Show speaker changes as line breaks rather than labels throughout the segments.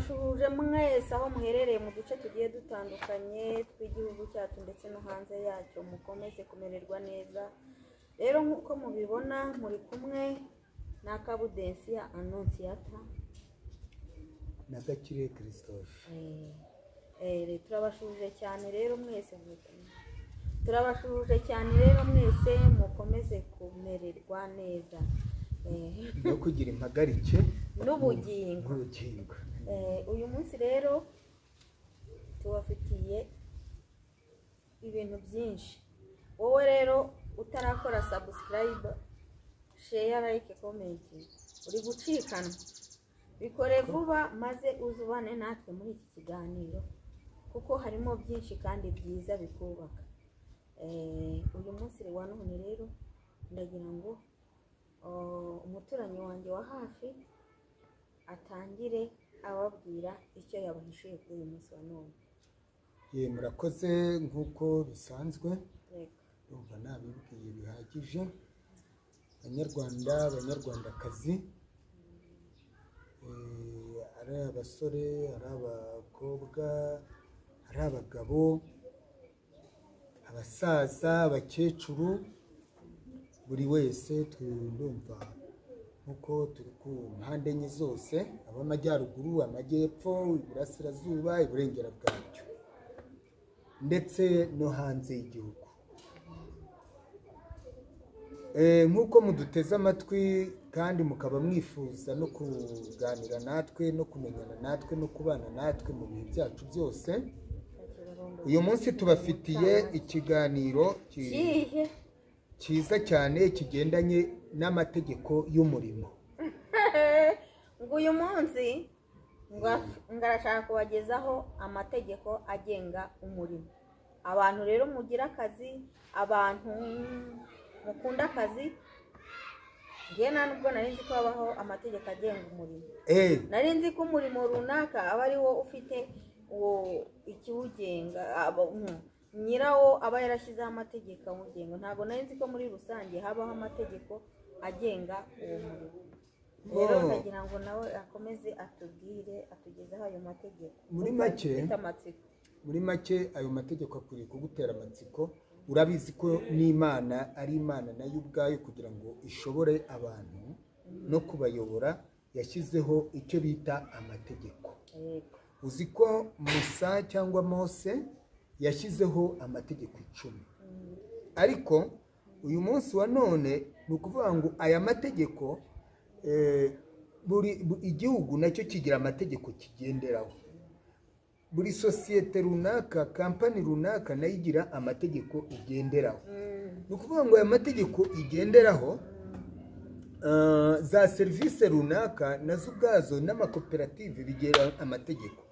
turabashuje mwese aho muherereye mu duce tugiye dutandukanye tw'igihugu cyacu ndetse no hanze yacyo, mukomeze kumererwa neza. Rero nk'uko mubibona muri kumwe na Kabudensia Annonciata
na Gakire Christophe.
Turabashuje cyane rero mwese, turabashuje cyane rero mwese, mukomeze kumererwa neza
no kugira impagarike
n'ubugingo. Uyu munsi rero tubafitiye ibintu byinshi. Wowe rero utarakora subscribe, share, like, comment, uri gucikana, bikore vuba maze uzubane natwe muri iki kiganiro kuko harimo byinshi kandi byiza bikubaka. Uyu munsi wa none rero ndagira ngo umuturanyi wanjye wa hafi atangire ababwira icyo yabahishiye kuri uyu munsi wa none.
Murakoze nk'uko bisanzwe, urumva nabibwiye bihagije. Abanyarwanda, abanyarwandakazi, ari abasore, ari abakobwa, ari abagabo, abasaza, abakecuru, buri wese twumva nkuko turi ku mpande enye zose, ab'amajyaruguru, amajyepfo, iburasirazuba, iburengera bwacyo ndetse no hanze y'igihugu. Nk'uko muduteze amatwi kandi mukaba mwifuza no kuganira natwe, no kumenyana natwe, no kubana natwe mu bihe byacu byose, uyu munsi tubafitiye ikiganiro cyiza cyane kigendanye n'amategeko y'umurimo.
Ngo uyu munsi ngarashaka kubagezaho amategeko agenga umurimo. Abantu rero mugira akazi, abantu mukunda akazi, ngiye nubwo nari nzi ko habaho amategeko agenga umurimo. Nari nzi ko umurimo runaka aba ari wo ufite ikiwugenga, nyirawo aba yarashyizeho amategeko awugenga. Ntabwo nari nzi ko muri rusange habaho amategeko agenga uwo murimo. Rero ndagira ngo nawe akomeze atubwire, atugezeho ayo mategeko.
Muri make ayo mategeko akwiriye kugutera amatsiko. Urabizi ko n'Imana ari Imana nayo ubwayo, kugira ngo ishobore abantu no kubayobora yashyizeho icyo bita amategeko. Uzi ko Musa cyangwa Mose yashyizeho amategeko 10, ariko uyu munsi wa none ni ukuvuga ngo aya mategeko buri igihugu nacyo kigira amategeko kigenderaho. Buri sosiyete runaka, kampani runaka nayo igira amategeko igenderaho. Ni ukuvuga ngo aya mategeko igenderaho, za serivisi runaka nazo ubwazo n'amakoperative bigira amategeko.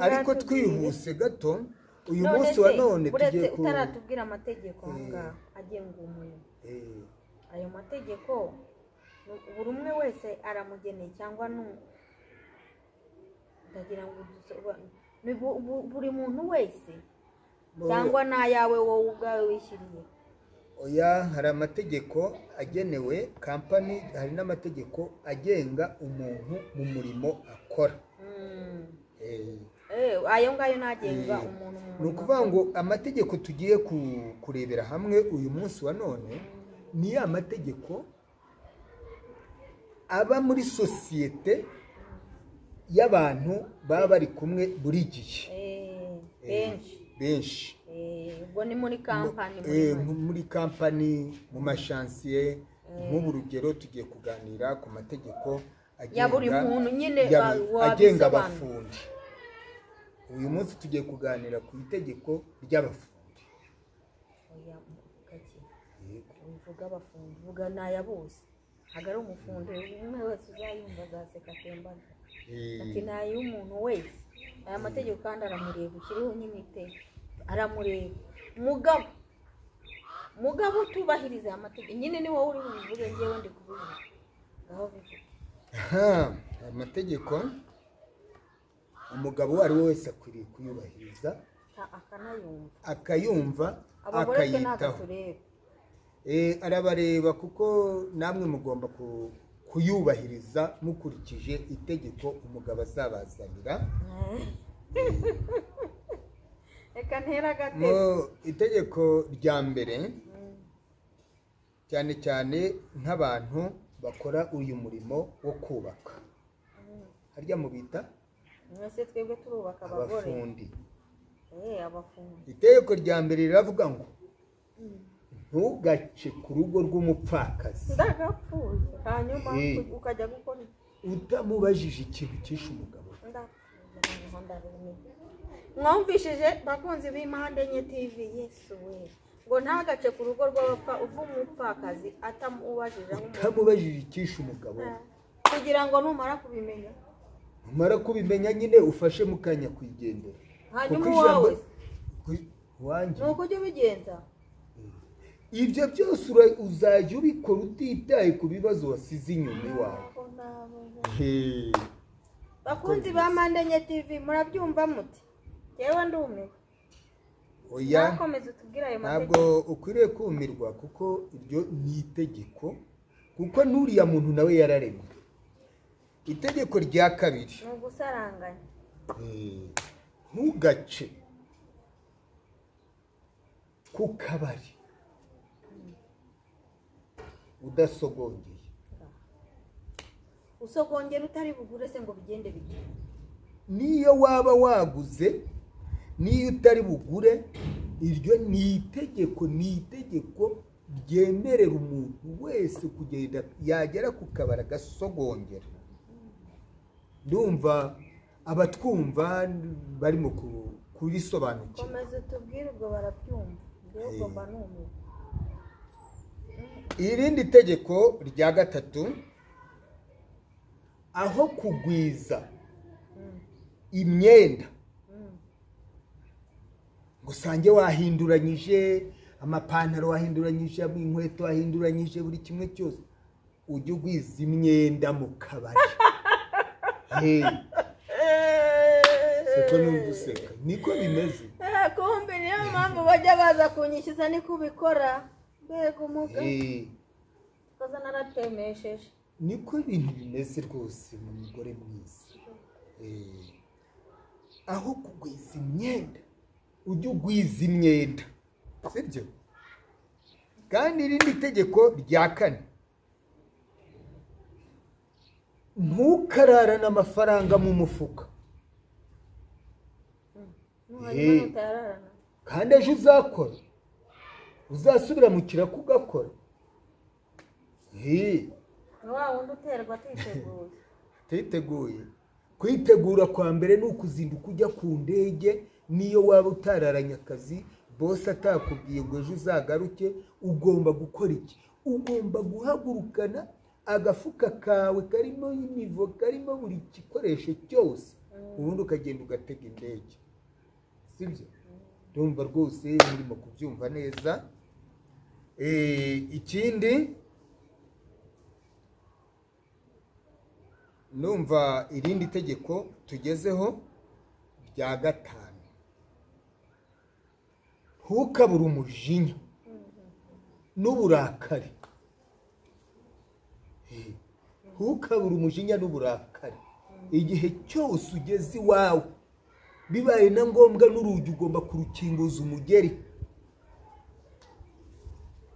Ariko twihuse gato, uyu munsi wa none tugiye
ku utaratubwira amategeko ngaho agenga umurimo. Ayo mategeko buri umwe wese aramugeneye cyangwa ndagira ngo buri muntu wese cyangwa n'ayawe wowe ubwawe wishyiriye?
Oya, hari amategeko agenewe kampani, hari n'amategeko agenga umuntu mu murimo akora.
Ayo ngayo nagenga umuntu mu murimo.
Ni ukuvuga ngo amategeko tugiye kurebera hamwe uyu munsi wa none ni ya mategeko aba muri sosiyete y'abantu baba bari kumwe buri gihe. Benshi.
Ubwo ni muri kampani.
Muri kampani, mu mashansiye. Nk'ubu urugero tugiye kuganira ku mategeko
ya buri muntu nyine
agenga abafundi. Uyu munsi tugiye kuganira ku itegeko ry'abafundi.
Uvuga abafundi, vuga n'aya bose. Hagari umufundi umwe wese uzayumva azaseka atembana. Ati nayo umuntu wese. Aya mategeko kandi aramureba, ushyiriho n'imite aramureba. Mugabo tubahiriza aya mategeko. Nyine ni wowe uri buvuge, ngewe ndi kubivuga. Ngaho bivuge.
Amategeko umugabo ari wese akwiriye kuyubahiriza, akayumva, akayitaho. Arabareba kuko namwe mugomba kuyubahiriza mukurikije itegeko umugabo azabazanira.
Reka ntera gatebe.
Mu itegeko rya mbere cyane cyane nk'abantu bakora uyu murimo wo kubaka, harya mu bita
mwese twebwe turubaka abagore.
abafundi.
Abafundi.
Itegeko rya mbere riravuga ngo ntugace ku rugo rw'umupfakazi
Ndagapfuye hanyuma ukajya gukora
utamubajije ikintu cyishe umugabo.
Mwumvishije bakunzi b'Impande Enye TV. Yesu we, ngo ntagace ku rugo rw'umupfakazi
utamubajije icyishe umugabo,
kugira ngo numara kubimenya
nyine ufashe mu kanya kwigendera.
hanyuma uwawe
wanjye
nuko ujya ubigenza.
ibyo byose uzajya ubikora utitaye ku bibazo wasize inyuma iwawe.
Bakunzi b'Impande Enye TV, murabyumva muti? Yewe ndumiwe.
Oya,
nakomeza utubwira ayo
ntabwo
mategeko.
ukwiriye kumirwa kuko iryo ni itegeko, kuko n'uriya muntu nawe yararemwe. Itegeko rya kabiri
Ni ugusaranganya.
ntugace ku kabari udasogongeye.
Usogongera utari bugure se ngo bigende bite?
Niyo waba waguze, niyo utari bugure, iryo ni itegeko ryemerera umuntu wese kugenda yagera ku kabari agasogongera. Ndumva abatwumva barimo kurisobanukira.
Komeza utubwire ubwo barabyumva. Ngewe ugomba numiwe.
Irindi tegeko rya gatatu, aho kugwiza imyenda ngo usange wahinduranyije amapantaro, wahinduranyije inkweto, wahinduranyije buri kimwe cyose, ujye ugwiza imyenda mu kabari. Seko numva useka, niko bimeze.
Kumbe niyo mpamvu bajya baza kunyishyuza niko ubikora. Mbega umuga koza naratemesheje.
Niko ibintu bimeze rwose mu mugore mwiza. Aho kugwiza imyenda ujye ugwiza imyenda, sibyo? Kandi irindi tegeko rya kane, ntukararane amafaranga mu mufuka. Kandi ejo uzakora, uzasubira mu kirako ugakora.
Wa wundi uterwa
Twiteguye. Kwitegura kwa mbere ni ukuzinduka ujya ku ndege, niyo waba utararanye akazi, bose atakubwiye ngo ejo uzagaruke, ugomba gukora iki? Ugomba guhagurukana agafuka kawe karimo imivo, karimo buri gikoresho cyose, ubundi ukagenda ugatega indege, sibyo? Ndumva rwose murimo kubyumva neza. Ikindi numva irindi tegeko tugezeho rya gatanu, ntukabure umujinya n'uburakari. Ntukabure umujinya n'uburakari igihe cyose ugeze iwawe, bibaye na ngombwa n'urugi ugomba kurukinguza umugeri,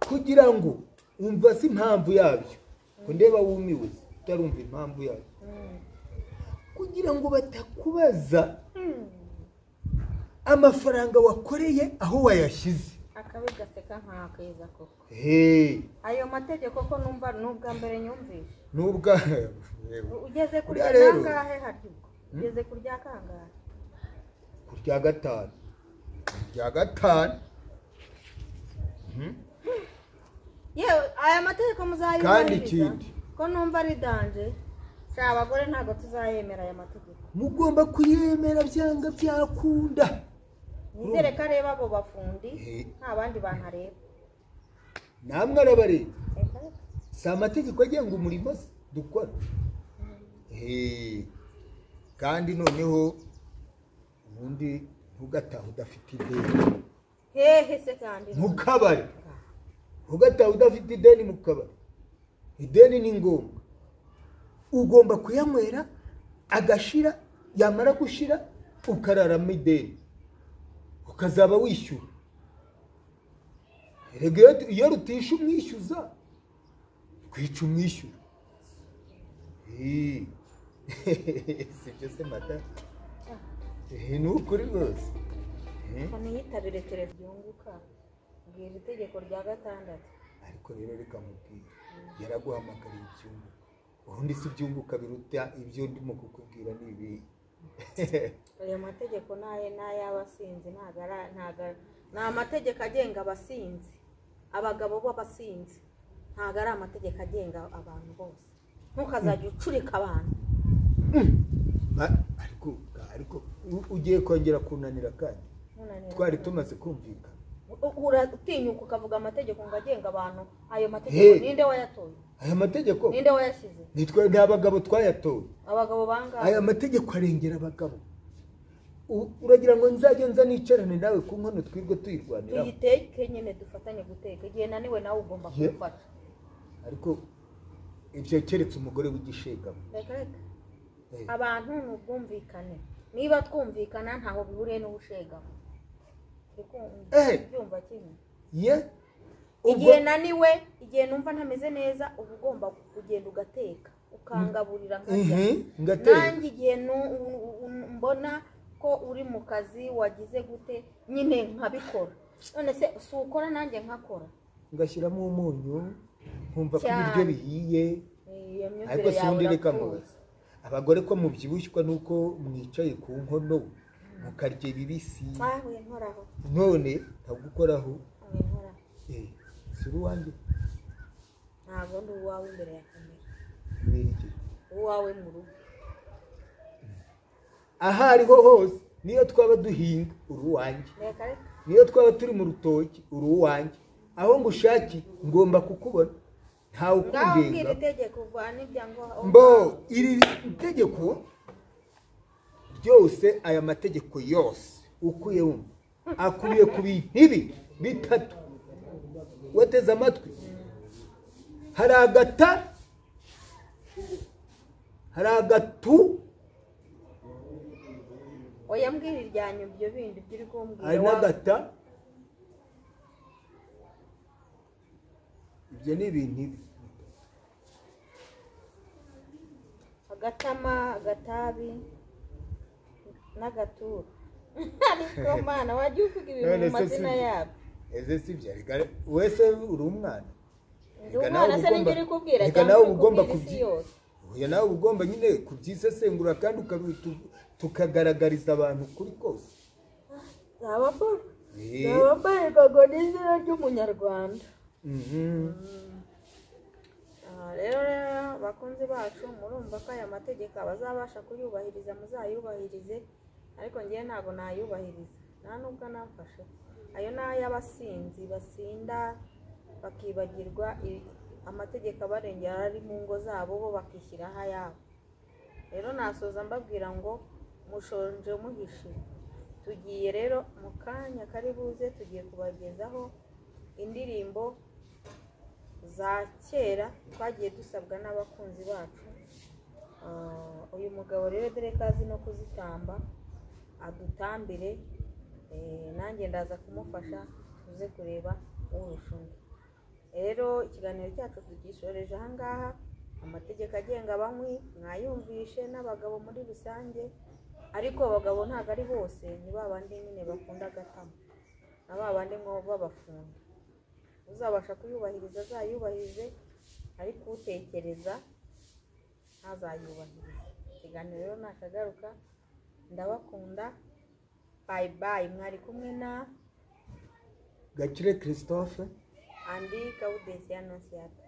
kugira ngo umva si impamvu yabyo. Ko ndeba wumiwe utarumva impamvu yabyo, kugira ngo batakubaza amafaranga wakoreye aho wayashyize.
akabi gaseka nk'akeza koko. Ayo mategeko ko numva nubwa mbere nyumvishe.
Nubwa
ugeze kuri kangahe haryo? Ugeze kuri rya kangahe?
Kuri rya gatanu. Rya gatanu.
Yewe aya mategeko muzayumva.
Kandi ikindi
ko numva ari danje. Abagore ntabwo tuzayemera aya mategeko.
Mugomba kuyemera byanga byakunda.
Nizere ko areba abo bafundi nta bandi bantu areba.
Namwe arabareba. Si amategeko agenga umurimo dukora. Kandi noneho ubundi ntugataha udafite ideni.
Hehe se kandi
mu kabari ugataha udafite ideni mu kabari. Ideni ni ngombwa. ugomba kuyanywera agashira, yamara gushira ukararamo ideni ukazaba wishyura. Erega iyo rutisha umwishyuza kwica umwishyura. Sibyo se mata? Ni ukuri rwose.
Niyitabire televiziyo yunguka mbwira itegeko rya 6.
Ariko rero reka mubwire, yaraguhamagariye ibyunguka. Ubundi si ibyunguka biruta ibyo ndimo kukubwira nibi.
Ayo mategeko n'ay'abasinzi ntago ni amategeko agenga abasinzi, abagabo b'abasinzi, ntago ari amategeko agenga abantu bose. Ntukazajya ucurika abantu.
Ariko ugiye kongera kunanira kandi twari tumaze kumvikana.
Uratinyuka ukavuga amategeko ngo agenga abantu. Ayo mategeko ninde wayatoye?
Aya mategeko
ninde wayashyize?
Nitwe n'abagabo twayatoye.
Abagabo bangahe?
Aya mategeko arengera abagabo. Uragira ngo nzajye nza nicarane nawe ku nkono twirwe tuyirwanira?
Tuyiteke nyine dufatanye guteka. Igihe naniwe nawe ugomba kumfasha.
Ariko ibyo keretse umugore w'igishega.
Reka abantu n'ubwumvikane. Niba twumvikana ntaho bihuriye n'ubushega. Byumva kimwe. Igihe naniwe, igihe numva ntameze neza, uba ugomba kugenda ugateka ukangaburira nkarya. Nanjye igihe mbona ko uri mu kazi wagize gute nyine nkabikora. None se si ukora nanjye nkakora,
ngashyiramo umunyu nkumva ko ibiryo bihiye. Ariko sindi reka mubaze, abagore ko mubyibushywa nuko mwicaye ku nkono mukarya ibibisi. None ntagukoraho. Suri wanjye
ntabwo ndi uwawe imbere ya kamera.
Niriki
uwawe mu rugo.
Aha ariho hose, niyo twaba duhinga uri uwanjye, niyo twaba turi mu rutoki uri uwanjye. Aho ngushaki ngomba kukubona, ntawe ukundenga. Mbo iri itegeko ryose, aya mategeko yose ukuye wumva akubiye ku bintu ibi bitatu. Wateze amatwi, hari agata, hari agatu.
Oya mbwira iryanyu ibyo bindi byiri kumbwira.
Hari n'agata. Ibyo ni ibintu ibi.
Agatama, agatabi n'agatura. Ariko mana wajya uvuga ibintu mu mazina yabo.
Eze sibyo wese uri umwana.
Umwana se n'ingiri kubwira
cyangwa ugomba kubyiyose. Oya nawe ugomba nyine kubyisesengura kandi tukagaragariza abantu kuri kose.
Nabambarirwaga n'izina ry'umunyarwanda. Rero bakunzi bacu murumva ko aya mategeko abazabasha kuyubahiriza muzayubahirize, ariko ngiye ntago nayubahiriza nta nubwo namfashe. Ayo ni ay'abasinzi basinda bakibagirwa amategeko abarengera ari mu ngo zabo, bo bakishyiraho ayabo. Rero nasoza mbabwira ngo mushonje muhishe. Tugiye rero mu kanya kari buze tugiye kubagezaho indirimbo za kera twagiye dusabwa n'abakunzi bacu. Uyu mugabo rero dore kazi no kuzitamba adutambire, nanjye ndaza kumufasha tuze kureba urushunga. Rero ikiganiro cyacu tugishoreje aha ngaha. Amategeko agenga abanywi mwayumvishe n'abagabo muri rusange, ariko abagabo ntabwo ari bose, ni babandi nyine bakunda agatama na babandi ngo babafunda. Uzabasha kuyubahiriza azayubahirize, ariko utekereza ntazayubahirize. Ikiganiro rero nakagaruka, ndabakunda. Bye bye. Mwari kumwe na
Gakire Christophe
Andi Kaudesi Annonciata.